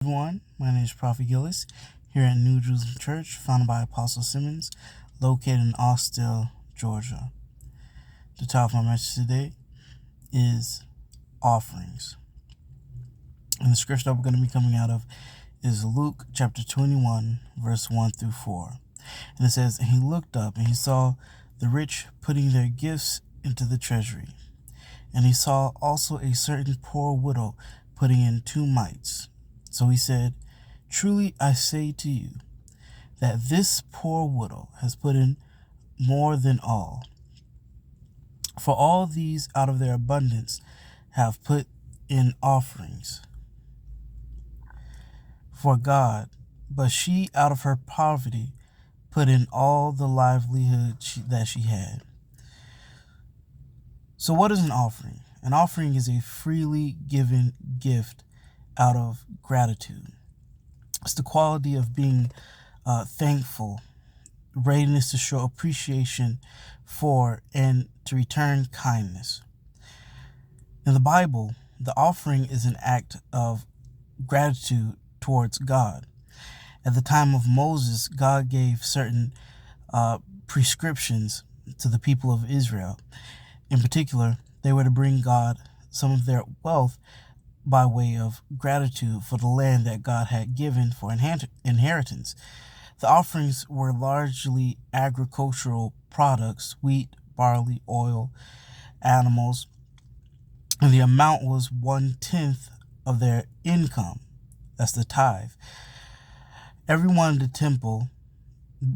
Everyone, my name is Prophet Gillis here at New Jerusalem Church, founded by Apostle Simmons, located in Austell, Georgia. The title of my message today is Offerings. And the scripture that we're going to be coming out of is Luke chapter 21, verse 1 through 4. And it says, "And he looked up, and he saw the rich putting their gifts into the treasury. And he saw also a certain poor widow putting in 2 mites. So he said, Truly I say to you, that this poor widow has put in more than all. For all these out of their abundance have put in offerings for God, but she out of her poverty put in all the livelihood that she had." So what is an offering? An offering is a freely given gift out of gratitude. It's the quality of being thankful, readiness to show appreciation for and to return kindness. In the Bible, the offering is an act of gratitude towards God. At the time of Moses, God gave certain prescriptions to the people of Israel. In particular, they were to bring God some of their wealth by way of gratitude for the land that God had given for inheritance. The offerings were largely agricultural products: wheat, barley, oil, animals, and the amount was 1/10 of their income. That's the tithe. Everyone in the temple,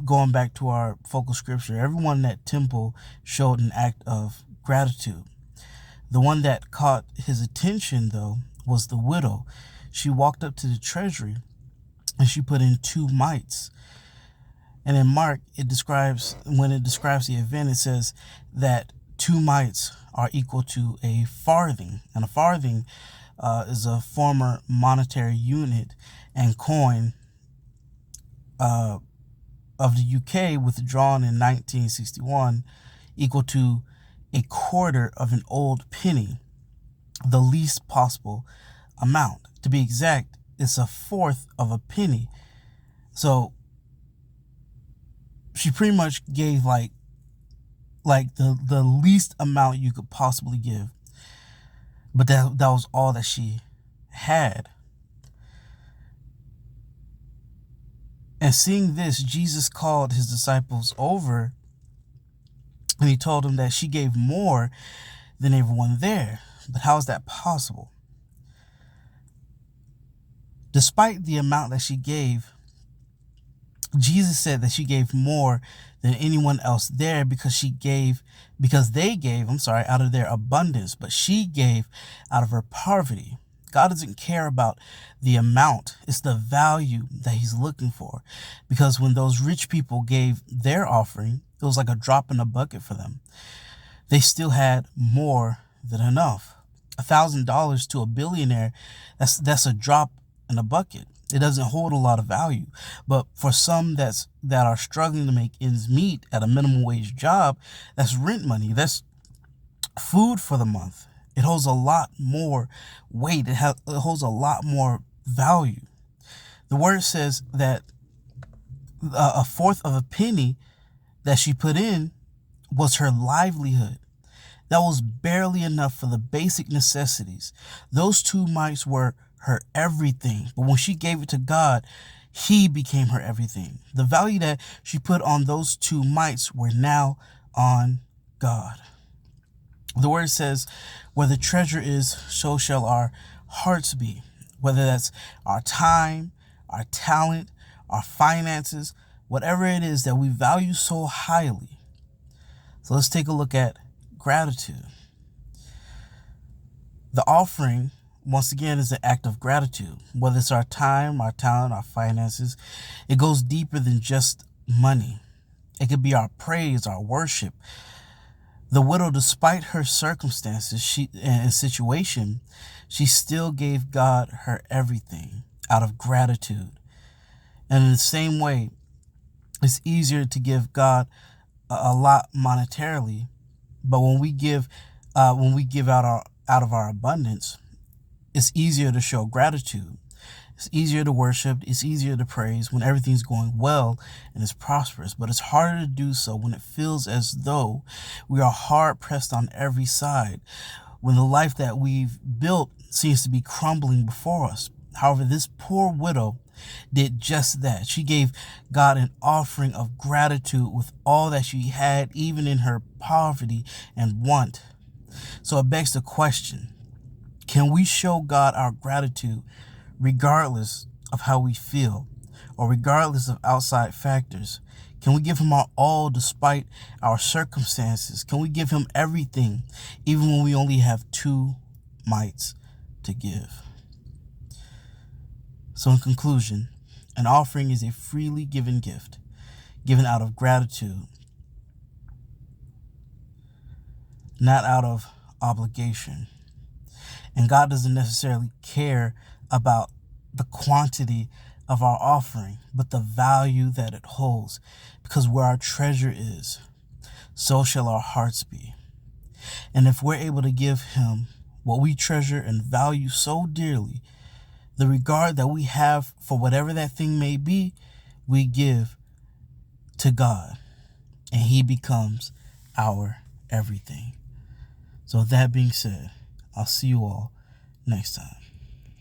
going back to our focal scripture, everyone in that temple showed an act of gratitude. The one that caught his attention, though, was the widow. She walked up to the treasury and she put in 2 mites. And in Mark, when it describes the event, it says that 2 mites are equal to a farthing. And a farthing is a former monetary unit and coin of the UK, withdrawn in 1961, equal to a quarter of an old penny, the least possible amount. To be exact, it's 1/4 of a penny. So she pretty much gave like the least amount you could possibly give. But that was all that she had. And seeing this, Jesus called his disciples over and he told them that she gave more than everyone there. But how is that possible? Despite the amount that she gave, Jesus said that she gave more than anyone else there because they gave out of their abundance, but she gave out of her poverty. God doesn't care about the amount. It's the value that he's looking for. Because when those rich people gave their offering, it was like a drop in a bucket for them. They still had more than enough. $1,000 to a billionaire, that's a drop in a bucket. It doesn't hold a lot of value. But for some that are struggling to make ends meet at a minimum wage job, that's rent money. That's food for the month. It holds a lot more weight. It holds a lot more value. The word says that 1/4 of a penny that she put in was her livelihood. That was barely enough for the basic necessities. Those 2 mites were her everything. But when she gave it to God, he became her everything. The value that she put on those 2 mites were now on God. The word says, where the treasure is, so shall our hearts be. Whether that's our time, our talent, our finances, whatever it is that we value so highly. So let's take a look at gratitude. The offering, once again, is an act of gratitude. Whether it's our time, our talent, our finances, it goes deeper than just money. It could be our praise, our worship. The widow, despite her circumstances and situation, she still gave God her everything out of gratitude. And in the same way, it's easier to give God a lot monetarily, but when we give out of our abundance, it's easier to show gratitude. It's easier to worship, it's easier to praise when everything's going well and it's prosperous, but it's harder to do so when it feels as though we are hard pressed on every side, when the life that we've built seems to be crumbling before us. However, this poor widow did just that. She gave God an offering of gratitude with all that she had, even in her poverty and want. So it begs the question, can we show God our gratitude regardless of how we feel or regardless of outside factors? Can we give him our all despite our circumstances? Can we give him everything even when we only have 2 mites to give? So in conclusion, an offering is a freely given gift, given out of gratitude, not out of obligation. And God doesn't necessarily care about the quantity of our offering, but the value that it holds. Because where our treasure is, so shall our hearts be. And if we're able to give him what we treasure and value so dearly, the regard that we have for whatever that thing may be, we give to God, and he becomes our everything. So with that being said, I'll see you all next time.